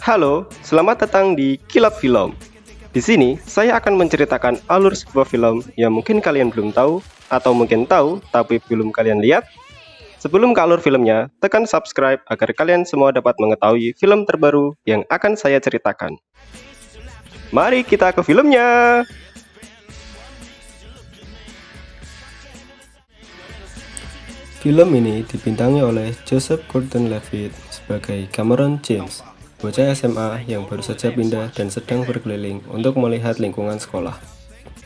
Halo, selamat datang di Kilat Film. Di sini, saya akan menceritakan alur sebuah film yang mungkin kalian belum tahu, atau mungkin tahu tapi belum kalian lihat. Sebelum ke alur filmnya, tekan subscribe agar kalian semua dapat mengetahui film terbaru yang akan saya ceritakan. Mari kita ke filmnya! Film ini dibintangi oleh Joseph Gordon-Levitt sebagai Cameron James, bocah SMA yang baru saja pindah dan sedang berkeliling untuk melihat lingkungan sekolah.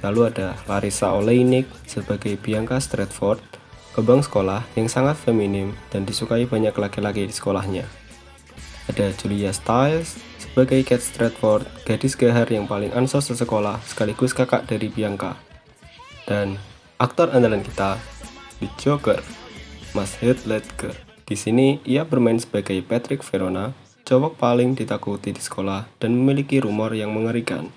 Lalu ada Larissa Oleynik sebagai Bianca Stratford, kembang sekolah yang sangat feminim dan disukai banyak laki-laki di sekolahnya. Ada Julia Stiles sebagai Kate Stratford, gadis gahar yang paling ansos sesekolah sekaligus kakak dari Bianca. Dan aktor andalan kita, The Joker, Mas Heath Ledger. Di sini ia bermain sebagai Patrick Verona, cowok paling ditakuti di sekolah dan memiliki rumor yang mengerikan.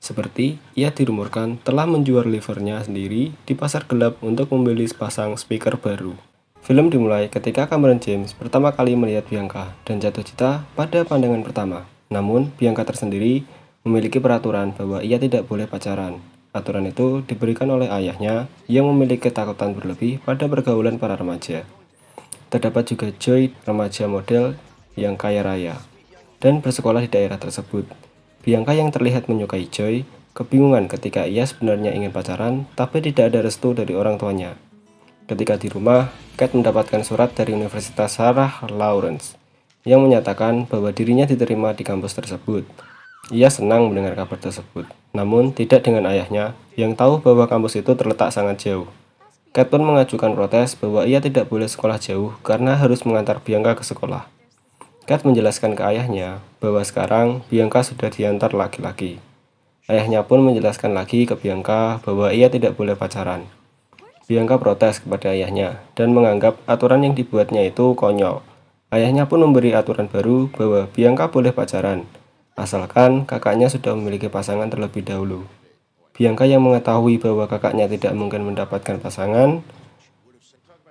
Seperti ia dirumorkan telah menjual livernya sendiri di pasar gelap untuk membeli sepasang speaker baru. Film dimulai ketika Cameron James pertama kali melihat Bianca dan jatuh cinta pada pandangan pertama. Namun, Bianca tersendiri memiliki peraturan bahwa ia tidak boleh pacaran. Aturan itu diberikan oleh ayahnya yang memiliki ketakutan berlebih pada pergaulan para remaja. Terdapat juga Joy, remaja model yang kaya raya, dan bersekolah di daerah tersebut. Bianca yang terlihat menyukai Joy, kebingungan ketika ia sebenarnya ingin pacaran, tapi tidak ada restu dari orang tuanya. Ketika di rumah, Kate mendapatkan surat dari Universitas Sarah Lawrence yang menyatakan bahwa dirinya diterima di kampus tersebut. Ia senang mendengar kabar tersebut, namun tidak dengan ayahnya yang tahu bahwa kampus itu terletak sangat jauh. Kate pun mengajukan protes bahwa ia tidak boleh sekolah jauh karena harus mengantar Bianca ke sekolah. Kate menjelaskan ke ayahnya bahwa sekarang Bianca sudah diantar laki-laki. Ayahnya pun menjelaskan lagi ke Bianca bahwa ia tidak boleh pacaran. Bianca protes kepada ayahnya dan menganggap aturan yang dibuatnya itu konyol. Ayahnya pun memberi aturan baru bahwa Bianca boleh pacaran, asalkan kakaknya sudah memiliki pasangan terlebih dahulu. Bianca yang mengetahui bahwa kakaknya tidak mungkin mendapatkan pasangan,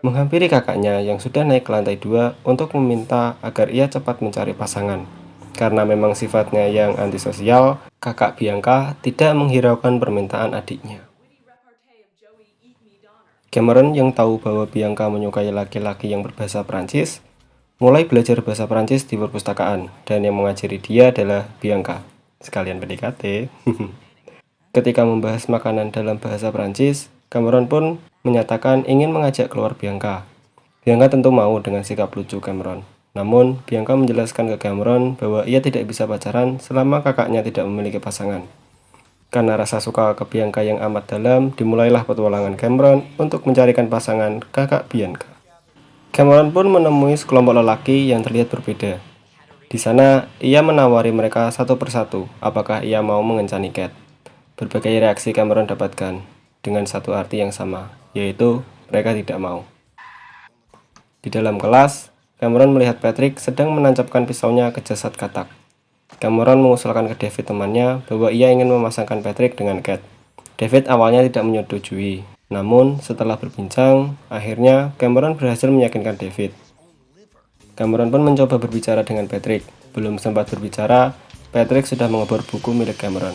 menghampiri kakaknya yang sudah naik ke lantai 2 untuk meminta agar ia cepat mencari pasangan. Karena memang sifatnya yang antisosial, kakak Bianca tidak menghiraukan permintaan adiknya. Cameron yang tahu bahwa Bianca menyukai laki-laki yang berbahasa Prancis, mulai belajar bahasa Prancis di perpustakaan, dan yang mengajari dia adalah Bianca. Sekalian PDKT. Ketika membahas makanan dalam bahasa Prancis, Cameron pun menyatakan ingin mengajak keluar Bianca. Bianca tentu mau dengan sikap lucu Cameron. Namun, Bianca menjelaskan ke Cameron bahwa ia tidak bisa pacaran selama kakaknya tidak memiliki pasangan. Karena rasa suka ke Bianca yang amat dalam, dimulailah petualangan Cameron untuk mencarikan pasangan kakak Bianca. Cameron pun menemui sekelompok lelaki yang terlihat berbeda. Di sana, ia menawari mereka satu persatu apakah ia mau mengencani Kate. Berbagai reaksi Cameron dapatkan dengan satu arti yang sama, yaitu mereka tidak mau. Di dalam kelas, Cameron melihat Patrick sedang menancapkan pisaunya ke jasad katak. Cameron mengusulkan ke David temannya bahwa ia ingin memasangkan Patrick dengan Kate. David awalnya tidak menyetujui. Namun, setelah berbincang, akhirnya Cameron berhasil meyakinkan David. Cameron pun mencoba berbicara dengan Patrick. Belum sempat berbicara, Patrick sudah mengebor buku milik Cameron.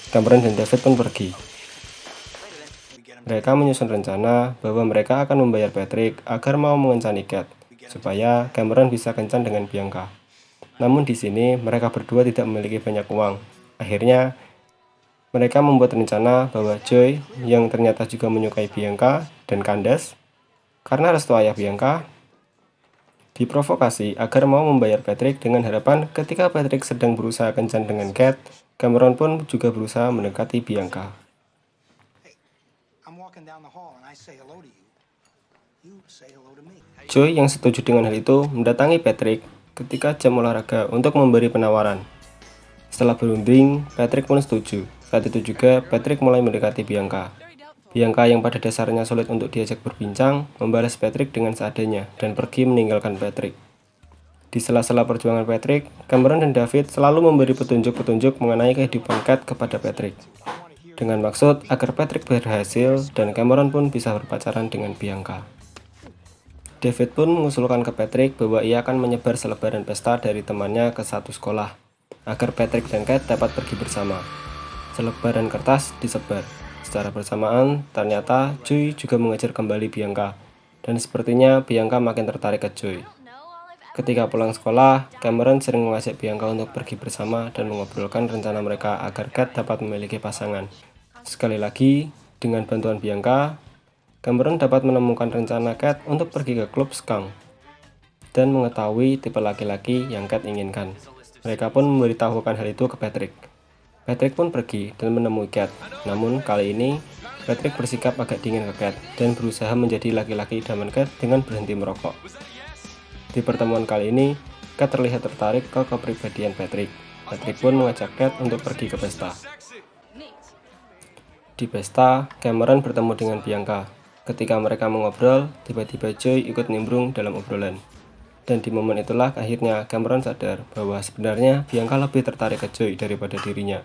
Cameron dan David pun pergi. Mereka menyusun rencana bahwa mereka akan membayar Patrick agar mau mengencani Kate, supaya Cameron bisa kencan dengan Bianca. Namun di sini, mereka berdua tidak memiliki banyak uang. Akhirnya, mereka membuat rencana bahwa Joy, yang ternyata juga menyukai Bianca, dan Candace, karena restu ayah Bianca, diprovokasi agar mau membayar Patrick dengan harapan ketika Patrick sedang berusaha kencan dengan Kate, Cameron pun juga berusaha mendekati Bianca. Joy yang setuju dengan hal itu mendatangi Patrick ketika jam olahraga untuk memberi penawaran. Setelah berunding, Patrick pun setuju. Saat itu juga, Patrick mulai mendekati Bianca. Bianca yang pada dasarnya sulit untuk diajak berbincang, membalas Patrick dengan seadanya dan pergi meninggalkan Patrick. Di sela-sela perjuangan Patrick, Cameron dan David selalu memberi petunjuk-petunjuk mengenai kehidupan Kate kepada Patrick. Dengan maksud agar Patrick berhasil dan Cameron pun bisa berpacaran dengan Bianca. David pun mengusulkan ke Patrick bahwa ia akan menyebar selebaran pesta dari temannya ke satu sekolah. agar Patrick dan Cat dapat pergi bersama. Selebaran kertas disebar. Secara bersamaan, ternyata Joey juga mengejar kembali Bianca, dan sepertinya Bianca makin tertarik ke Joey. Ketika pulang sekolah, Cameron sering mengajak Bianca untuk pergi bersama dan mengobrolkan rencana mereka agar Cat dapat memiliki pasangan. Sekali lagi, dengan bantuan Bianca, Cameron dapat menemukan rencana Cat untuk pergi ke klub skunk dan mengetahui tipe laki-laki yang Cat inginkan. Mereka pun memberitahukan hal itu ke Patrick. Patrick pun pergi dan menemui Cat. Namun kali ini, Patrick bersikap agak dingin ke Cat dan berusaha menjadi laki-laki idaman Cat dengan berhenti merokok. Di pertemuan kali ini, Cat terlihat tertarik ke kepribadian Patrick. Patrick pun mengajak Cat untuk pergi ke pesta. Di pesta, Cameron bertemu dengan Bianca. Ketika mereka mengobrol, tiba-tiba Joey ikut nimbrung dalam obrolan. Dan di momen itulah akhirnya Cameron sadar bahwa sebenarnya Bianca lebih tertarik ke Joey daripada dirinya.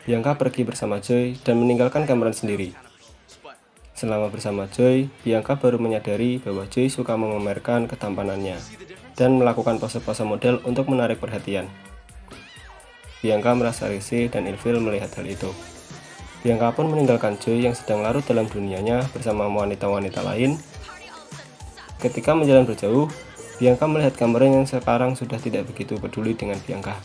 Bianca pergi bersama Joey dan meninggalkan Cameron sendiri. Selama bersama Joey, Bianca baru menyadari bahwa Joey suka memamerkan ketampanannya dan melakukan pose-pose model untuk menarik perhatian. Bianca merasa risih dan ilfil melihat hal itu. Bianca pun meninggalkan Joey yang sedang larut dalam dunianya bersama wanita-wanita lain. Ketika menjalan berjauh, Bianca melihat Cameron yang sekarang sudah tidak begitu peduli dengan Bianca.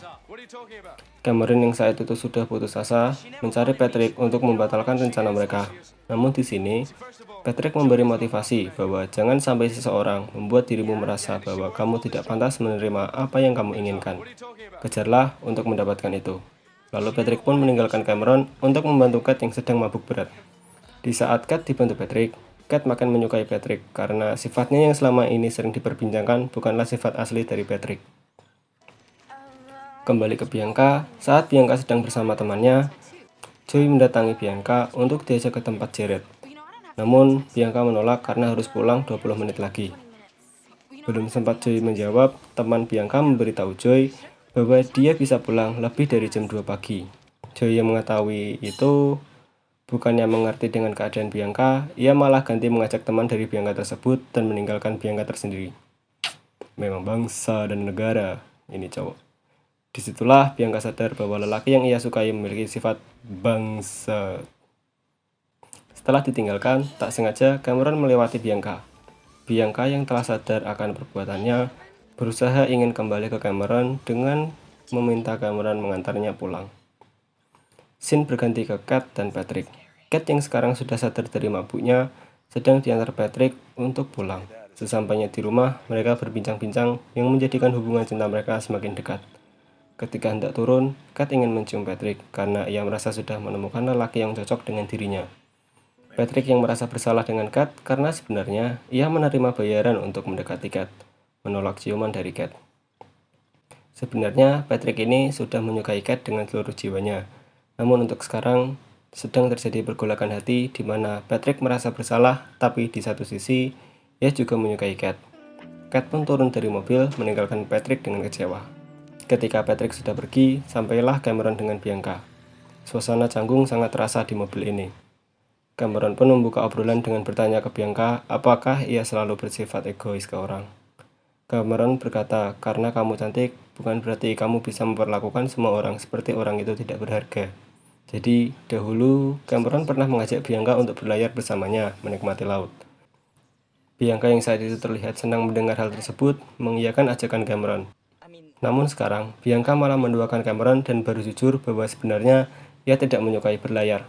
Cameron yang saat itu sudah putus asa mencari Patrick untuk membatalkan rencana mereka. Namun di sini, Patrick memberi motivasi bahwa jangan sampai seseorang membuat dirimu merasa bahwa kamu tidak pantas menerima apa yang kamu inginkan. Kejarlah untuk mendapatkan itu. Lalu Patrick pun meninggalkan Cameron untuk membantu Cat yang sedang mabuk berat. Di saat Cat dibantu Patrick, Cat makin menyukai Patrick karena sifatnya yang selama ini sering diperbincangkan bukanlah sifat asli dari Patrick. Kembali ke Bianca, saat Bianca sedang bersama temannya, Joey mendatangi Bianca untuk diajak ke tempat Jared. Namun, Bianca menolak karena harus pulang 20 menit lagi. Belum sempat Joey menjawab, teman Bianca memberitahu Joey bahwa dia bisa pulang lebih dari jam 2 pagi. Joey yang mengetahui itu bukannya mengerti dengan keadaan Bianca, ia malah ganti mengajak teman dari Bianca tersebut dan meninggalkan Bianca tersendiri. Memang bangsa dan negara, ini cowok. Disitulah Bianca sadar bahwa lelaki yang ia sukai memiliki sifat bangsa. Setelah ditinggalkan, tak sengaja Cameron melewati Bianca. Bianca yang telah sadar akan perbuatannya, berusaha ingin kembali ke Cameron dengan meminta Cameron mengantarnya pulang. Scene berganti ke Cat dan Patrick. Cat yang sekarang sudah sadar dari mabuknya, sedang diantar Patrick untuk pulang. Sesampainya di rumah, mereka berbincang-bincang yang menjadikan hubungan cinta mereka semakin dekat. Ketika hendak turun, Cat ingin mencium Patrick karena ia merasa sudah menemukan lelaki yang cocok dengan dirinya. Patrick yang merasa bersalah dengan Cat karena sebenarnya ia menerima bayaran untuk mendekati Cat, menolak ciuman dari Cat. Sebenarnya Patrick ini sudah menyukai Cat dengan seluruh jiwanya, namun untuk sekarang sedang terjadi pergolakan hati di mana Patrick merasa bersalah, tapi di satu sisi ia juga menyukai Cat. Cat pun turun dari mobil meninggalkan Patrick dengan kecewa. Ketika Patrick sudah pergi, sampailah Cameron dengan Bianca. Suasana canggung sangat terasa di mobil ini. Cameron pun membuka obrolan dengan bertanya ke Bianca apakah ia selalu bersifat egois ke orang. Cameron berkata, karena kamu cantik, bukan berarti kamu bisa memperlakukan semua orang seperti orang itu tidak berharga. Jadi, dahulu Cameron pernah mengajak Bianca untuk berlayar bersamanya, menikmati laut. Bianca yang saat itu terlihat senang mendengar hal tersebut, mengiyakan ajakan Cameron. Namun sekarang, Bianca malah menduakan Cameron dan baru jujur bahwa sebenarnya ia tidak menyukai berlayar.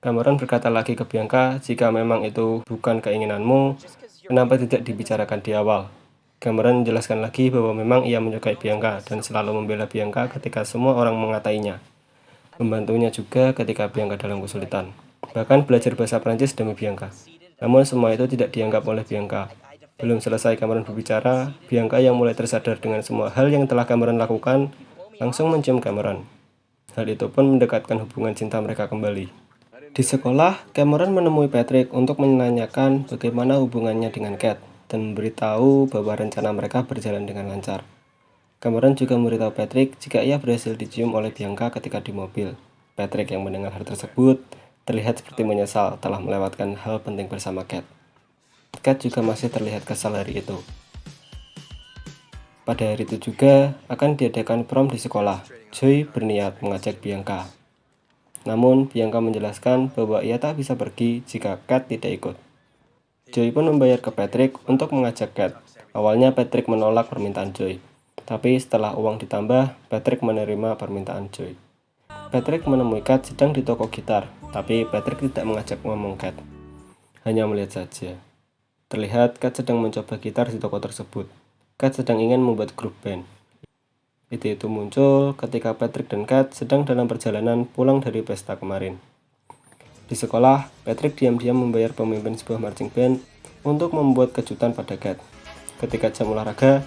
Cameron berkata lagi ke Bianca, jika memang itu bukan keinginanmu, kenapa tidak dibicarakan di awal? Cameron menjelaskan lagi bahwa memang ia menyukai Bianca dan selalu membela Bianca ketika semua orang mengatainya. Membantunya juga ketika Bianca dalam kesulitan. Bahkan belajar bahasa Prancis demi Bianca. Namun semua itu tidak dianggap oleh Bianca. Belum selesai Cameron berbicara, Bianca yang mulai tersadar dengan semua hal yang telah Cameron lakukan, langsung mencium Cameron. Hal itu pun mendekatkan hubungan cinta mereka kembali. Di sekolah, Cameron menemui Patrick untuk menanyakan bagaimana hubungannya dengan Cat dan memberitahu bahwa rencana mereka berjalan dengan lancar. Cameron juga memberitahu Patrick jika ia berhasil dicium oleh Bianca ketika di mobil. Patrick yang mendengar hal tersebut terlihat seperti menyesal telah melewatkan hal penting bersama Cat. Cat juga masih terlihat kesal hari itu. Pada hari itu juga akan diadakan prom di sekolah. Joey berniat mengajak Bianca. Namun, Bianca menjelaskan bahwa ia tak bisa pergi jika Kat tidak ikut. Joey pun membayar ke Patrick untuk mengajak Kat. Awalnya Patrick menolak permintaan Joey. Tapi setelah uang ditambah, Patrick menerima permintaan Joey. Patrick menemui Kat sedang di toko gitar, tapi Patrick tidak mengajak ngomong Kat. Hanya melihat saja. Terlihat Kat sedang mencoba gitar di toko tersebut. Kat sedang ingin membuat grup band. Ide itu muncul ketika Patrick dan Kat sedang dalam perjalanan pulang dari pesta kemarin. Di sekolah, Patrick diam-diam membayar pemimpin sebuah marching band untuk membuat kejutan pada Kat. Ketika jam olahraga,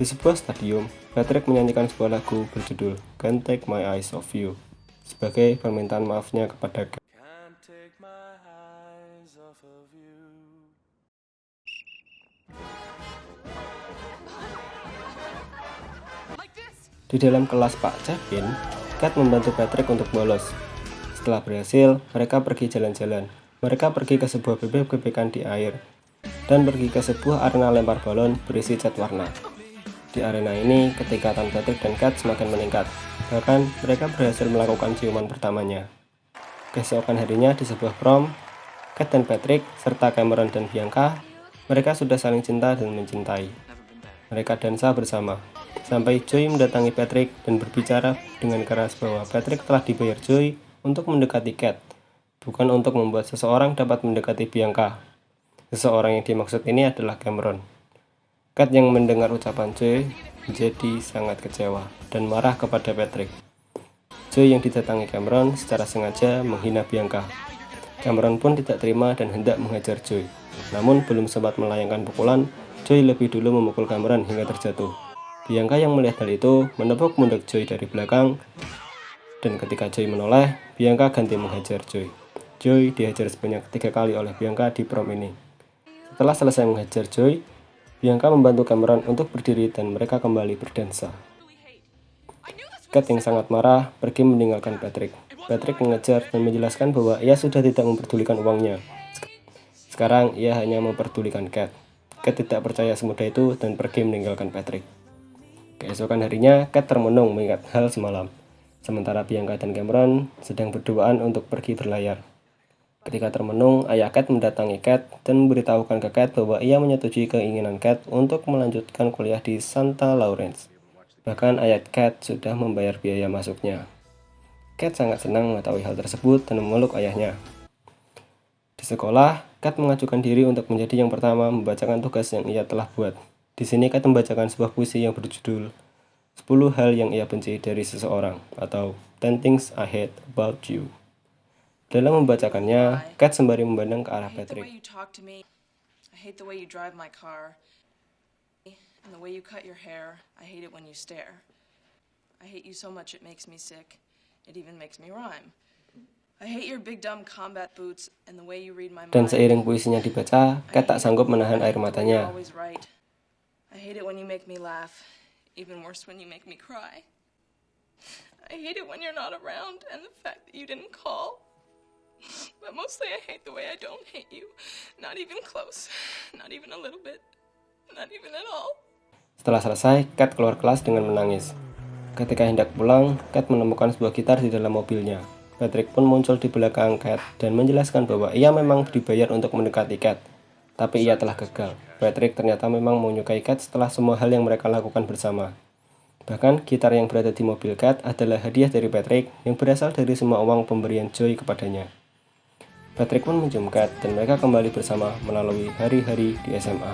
di sebuah stadium, Patrick menyanyikan sebuah lagu berjudul Can't Take My Eyes Off You sebagai permintaan maafnya kepada Kat. Di dalam kelas Pak Capin, Kat membantu Patrick untuk bolos. Setelah berhasil, mereka pergi jalan-jalan. Mereka pergi ke sebuah bebek-bebekan di air dan pergi ke sebuah arena lempar balon berisi cat warna. Di arena ini, ketikatan Patrick dan Kat semakin meningkat. Bahkan, mereka berhasil melakukan ciuman pertamanya. Keesokan harinya di sebuah prom, Kat dan Patrick, serta Cameron dan Bianca, mereka sudah saling cinta dan mencintai. Mereka dansa bersama, sampai Joey mendatangi Patrick dan berbicara dengan keras bahwa Patrick telah dibayar Joey untuk mendekati Kat, bukan untuk membuat seseorang dapat mendekati Bianca. Seseorang yang dimaksud ini adalah Cameron. Kat yang mendengar ucapan Joey menjadi sangat kecewa dan marah kepada Patrick. Joey yang didatangi Cameron secara sengaja menghina Bianca. Cameron pun tidak terima dan hendak menghajar Joey. Namun belum sempat melayangkan pukulan, Joey lebih dulu memukul Cameron hingga terjatuh. Bianca yang melihat hal itu menepuk pundak Joey dari belakang, dan ketika Joey menoleh, Bianca ganti menghajar Joey. Joey dihajar sebanyak 3 kali oleh Bianca di prom ini. Setelah selesai menghajar Joey, Bianca membantu Cameron untuk berdiri dan mereka kembali berdansa. Kat yang sangat marah pergi meninggalkan Patrick. Patrick mengejar dan menjelaskan bahwa ia sudah tidak memperdulikan uangnya. Sekarang ia hanya memperdulikan Kat. Kat tidak percaya semudah itu dan pergi meninggalkan Patrick. Keesokan harinya, Kat termenung mengingat hal semalam. Sementara Bianca dan Cameron sedang berduaan untuk pergi berlayar. Ketika termenung, ayah Kat mendatangi Kat dan memberitahukan ke Kat bahwa ia menyetujui keinginan Kat untuk melanjutkan kuliah di Santa Lawrence. Bahkan ayah Kat sudah membayar biaya masuknya. Kat sangat senang mengetahui hal tersebut dan memeluk ayahnya. Di sekolah, Kat mengajukan diri untuk menjadi yang pertama membacakan tugas yang ia telah buat. Di sini Kat membacakan sebuah puisi yang berjudul 10 hal yang ia benci dari seseorang atau 10 Things I Hate About You. Dalam membacakannya, Kat sembari memandang ke arah Patrick. I hate the way you drive my car. And the way you cut your hair. I hate it when you stare. I hate you so much it makes me sick. It even makes me rhyme. I hate your big dumb combat boots and the way you read my mind. Dan seiring puisinya dibaca, Kat tak sanggup menahan air matanya. I hate it when you make me laugh. Even worse when you make me cry. I hate it when you're not around and the fact that you didn't call. But mostly I hate the way I don't hate you. Not even close. Not even a little bit. Not even at all. Setelah selesai, Kat keluar kelas dengan menangis. Ketika hendak pulang, Kat menemukan sebuah gitar di dalam mobilnya. Patrick pun muncul di belakang Kat dan menjelaskan bahwa ia memang dibayar untuk mendekati Kat. Tapi ia telah gagal. Patrick ternyata memang menyukai Kat setelah semua hal yang mereka lakukan bersama. Bahkan, gitar yang berada di mobil Kat adalah hadiah dari Patrick yang berasal dari semua uang pemberian Joey kepadanya. Patrick pun mencium Kat dan mereka kembali bersama melalui hari-hari di SMA.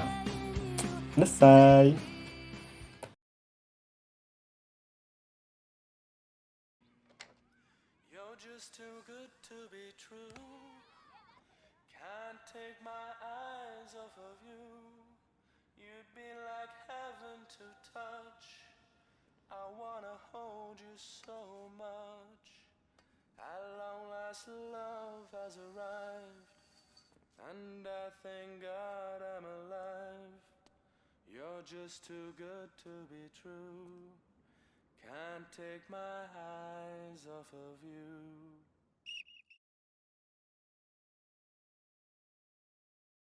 Selesai. Just too good to be true. Can't take my eyes off of you. You'd be like heaven to touch. I wanna hold you so much. At long last love has arrived, and I thank God I'm alive. You're just too good to be true. Can't take my eyes off of you.